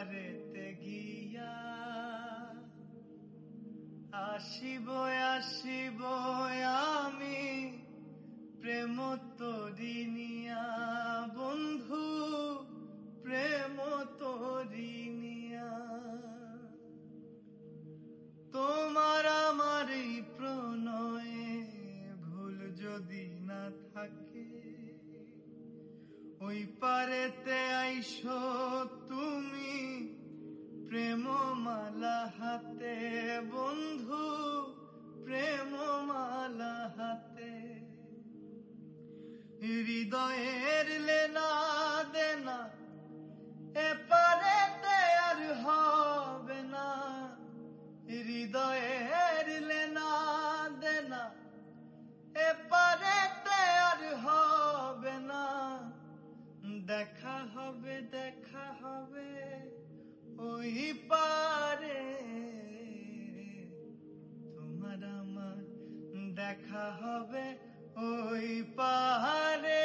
পারেতে গিয়া আসিব আসিব আমি প্রেম তোরি নিয়া বন্ধু প্রেম তোরি নিয়া তোমার আমার এই প্রণয়ে ভুল যদি না থাকে ওই পারেতে আইসো তুমি প্রেমমালা হাতে বন্ধু প্রেমমালা হাতে হৃদয়ের লেনা দেনা এপারেতে আর হবে না হৃদয়ের লেনা দেনা এপারেতে আর হবে না দেখা হবে ওই পারে তোমার আমার দেখা হবে ওই পারে।